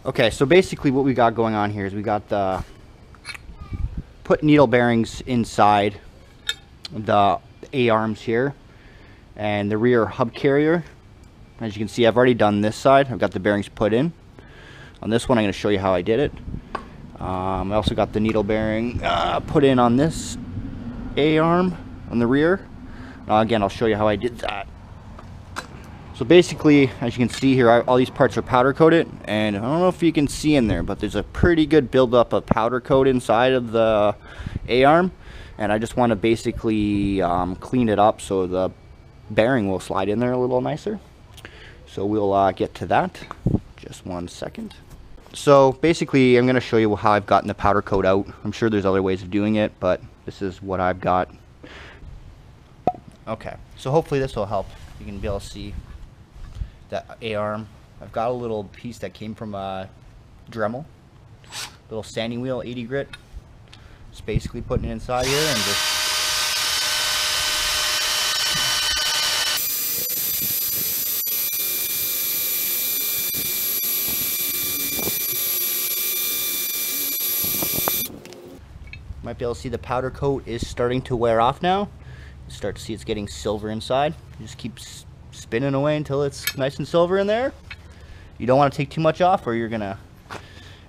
Okay, so basically what we got going on here is we got the put needle bearings inside the A-arms here and the rear hub carrier. As you can see, I've already done this side. I've got the bearings put in. On this one, I'm going to show you how I did it. I also got the needle bearing put in on this A-arm on the rear. Again, I'll show you how I did that. So basically, as you can see here, all these parts are powder coated, and I don't know if you can see in there, but there's a pretty good buildup of powder coat inside of the A-arm, and I just want to basically clean it up so the bearing will slide in there a little nicer. So we'll get to that. Just 1 second. So basically, I'm going to show you how I've gotten the powder coat out. I'm sure there's other ways of doing it, but this is what I've got. Okay, so hopefully this will help. You can be able to see that A-arm. I've got a little piece that came from a Dremel, little sanding wheel, 80 grit. Just basically putting it inside here and just might be able to see the powder coat is starting to wear off now. You start to see it's getting silver inside. You just keep spinning away until it's nice and silver in there. You don't want to take too much off or you're gonna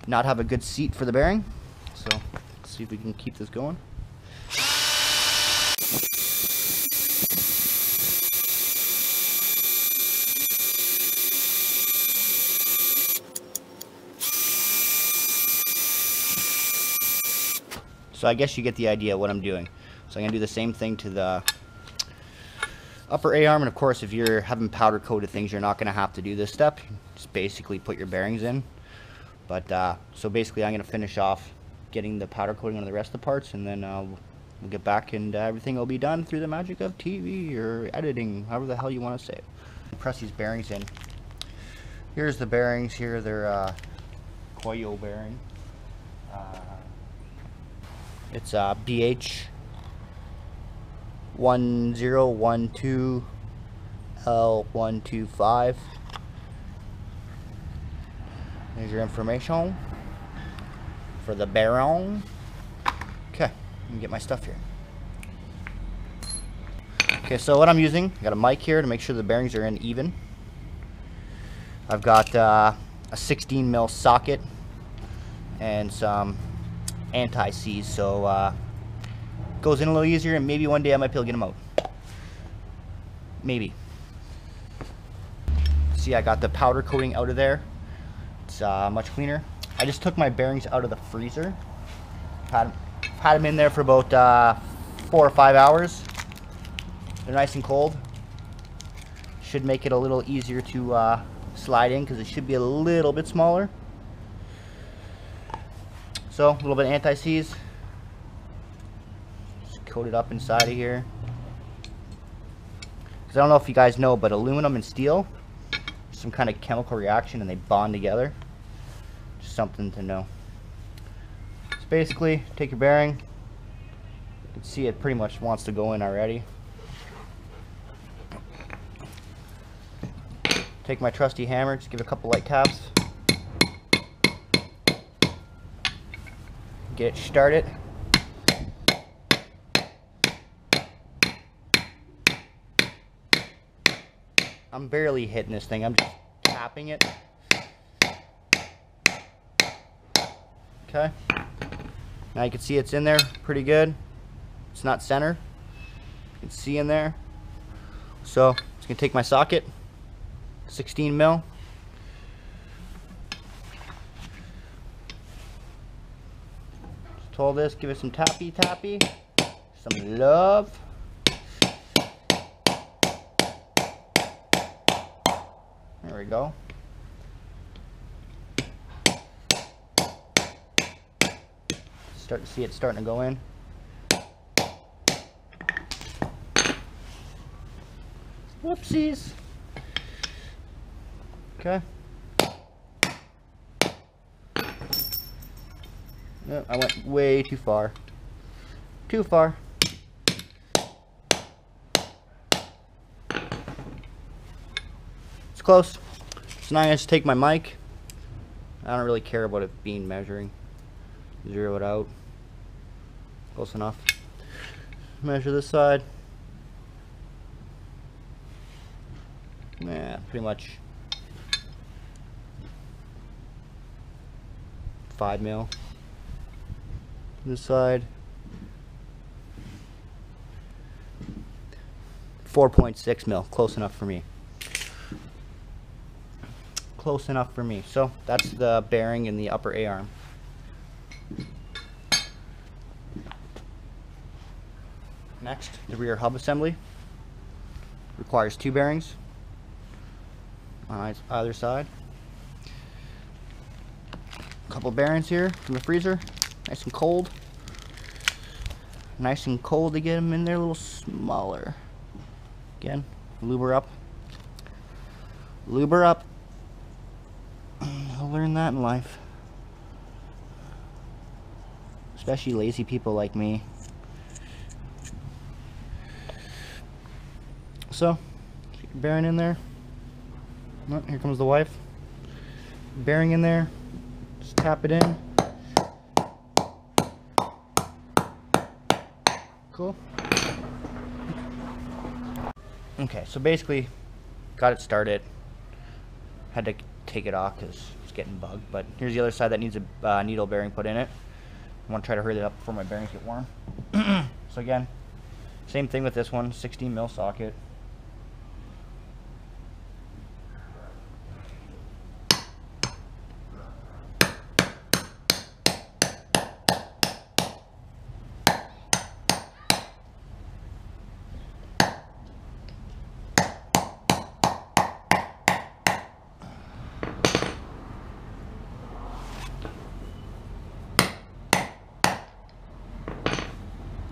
not have a good seat for the bearing. So let's see if we can keep this going. So I guess you get the idea of what I'm doing. So I'm gonna do the same thing to the upper A-arm, and of course if you're having powder coated things, you're not gonna have to do this step. Just basically put your bearings in. But so basically I'm gonna finish off getting the powder coating on the rest of the parts, and then we'll get back and everything will be done through the magic of TV or editing, however the hell you want to say it. Press these bearings in. Here's the bearings here. They're Koyo bearing. It's BH 1012 L125. There's your information for the bearing. Okay, let me get my stuff here. Okay, so what I'm using, I got a mic here to make sure the bearings are in even. I've got a 16 mil socket and some anti-seize, so goes in a little easier, and maybe one day I might be able to get them out. Maybe. See, I got the powder coating out of there. It's much cleaner. I just took my bearings out of the freezer. Had them in there for about 4 or 5 hours. They're nice and cold. Should make it a little easier to slide in because it should be a little bit smaller. So a little bit of anti-seize. Just coat it up inside of here. Because I don't know if you guys know, but aluminum and steel, some kind of chemical reaction and they bond together. Just something to know. So basically, take your bearing. You can see it pretty much wants to go in already. Take my trusty hammer, just give it a couple light taps. Get it started. I'm barely hitting this thing, I'm just tapping it. Okay. Now you can see it's in there pretty good. It's not center. You can see in there. So I'm just gonna take my socket, 16 mil. Just hold this, give it some tappy tappy, some love. There we go. Start to see it starting to go in. Whoopsies. Okay. No, I went way too far. Too far. It's close. So now I'm going to take my mic, I don't really care about it being measuring. Zero it out. Close enough. Measure this side. Yeah, pretty much 5 mil. This side 4.6 mil. Close enough for me. Close enough for me. So that's the bearing in the upper A-arm. Next, the rear hub assembly. Requires 2 bearings on either side. A couple bearings here from the freezer. Nice and cold. Nice and cold to get them in there a little smaller. Again, lube her up. Lube her up. I'll learn that in life. Especially lazy people like me. So, keep your bearing in there. Oh, here comes the wife. Bearing in there. Just tap it in. Cool. Okay, so basically, got it started. Had to take it off because it's getting bugged. But here's the other side that needs a needle bearing put in it. I want to try to hurry it up before my bearings get warm. So again, same thing with this one, 16 mil socket.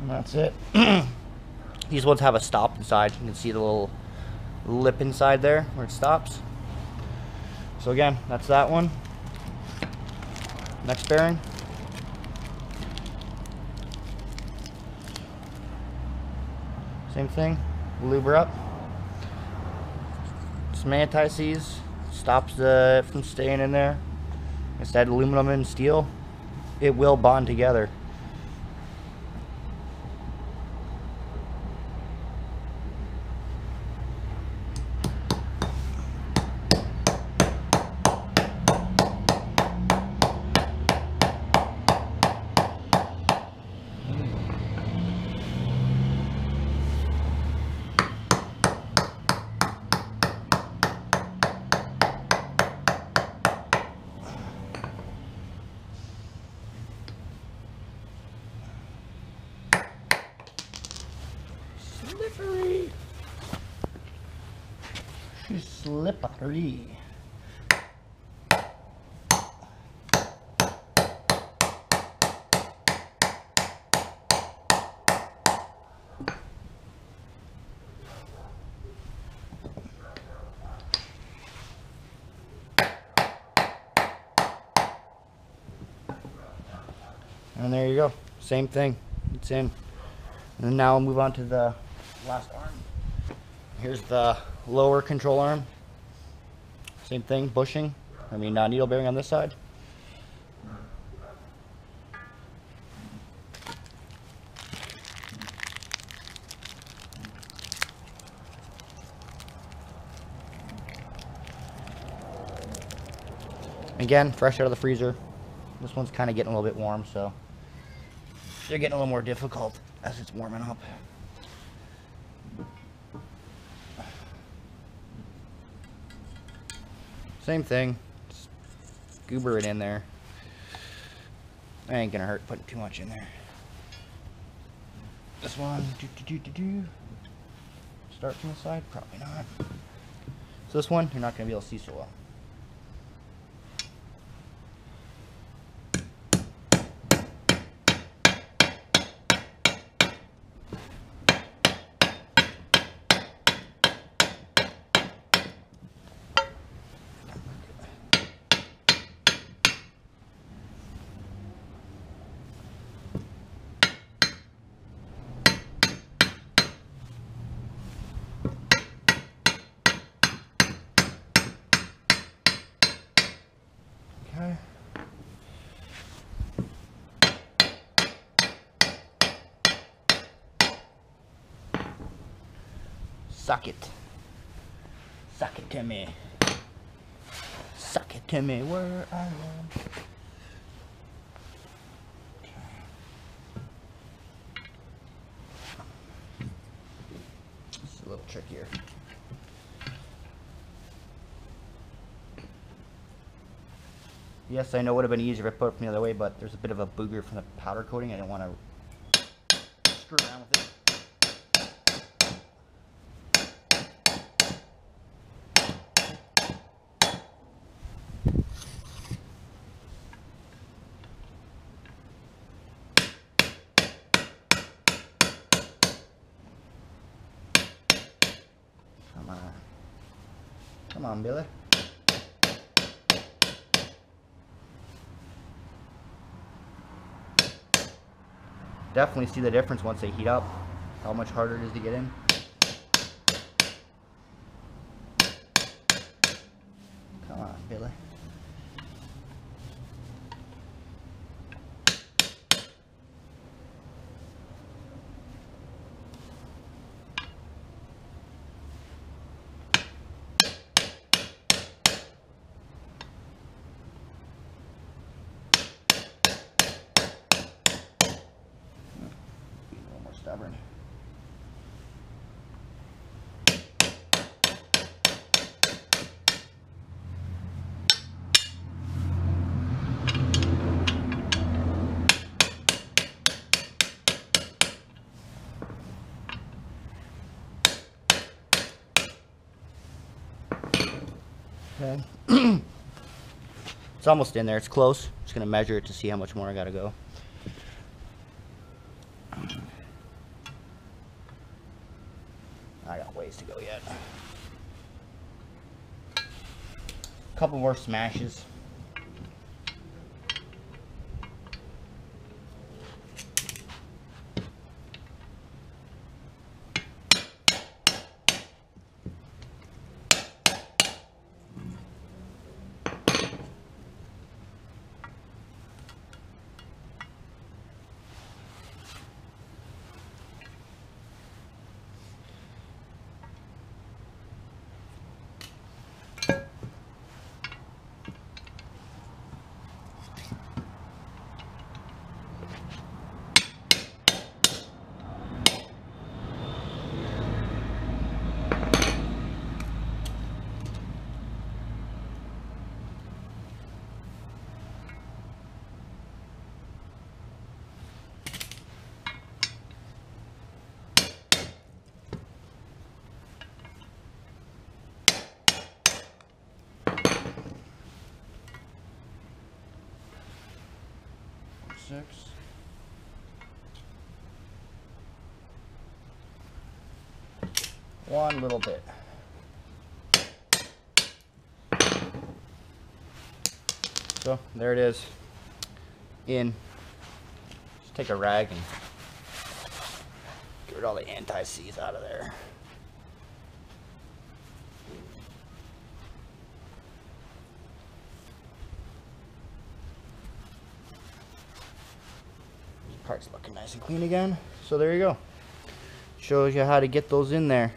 And that's it. These ones have a stop inside. You can see the little lip inside there where it stops. So again, that's that one. Next bearing. Same thing. Lube her up. Some anti-seize stops it from staying in there. Instead, aluminum and steel, it will bond together. Slippery. She's slippery. And there you go. Same thing. It's in. And then now I'll move on to the last arm. Here's the lower control arm. Same thing, bushing. Needle bearing on this side. Again, fresh out of the freezer. This one's kind of getting a little bit warm, so they're getting a little more difficult as it's warming up. Same thing, just goober it in there. It ain't gonna hurt putting too much in there. This one, start from the side, probably not. So this one, you're not gonna be able to see so well. Okay. Suck it. Suck it to me. Suck it to me where I am. It's a little trickier. Yes, I know it would have been easier if I put it from the other way, but there's a bit of a booger from the powder coating. I didn't want to screw around with it. Come on. Come on, Billy. Definitely see the difference once they heat up, how much harder it is to get in. Come on, Billy. Stubborn. Okay. It's almost in there. It's close. Just gonna measure it to see how much more I gotta go. I got ways to go yet. A couple more smashes. One little bit. So there it is. In. Just take a rag and get rid of all the anti-seize out of there. This part's looking nice and clean again. So there you go. Shows you how to get those in there.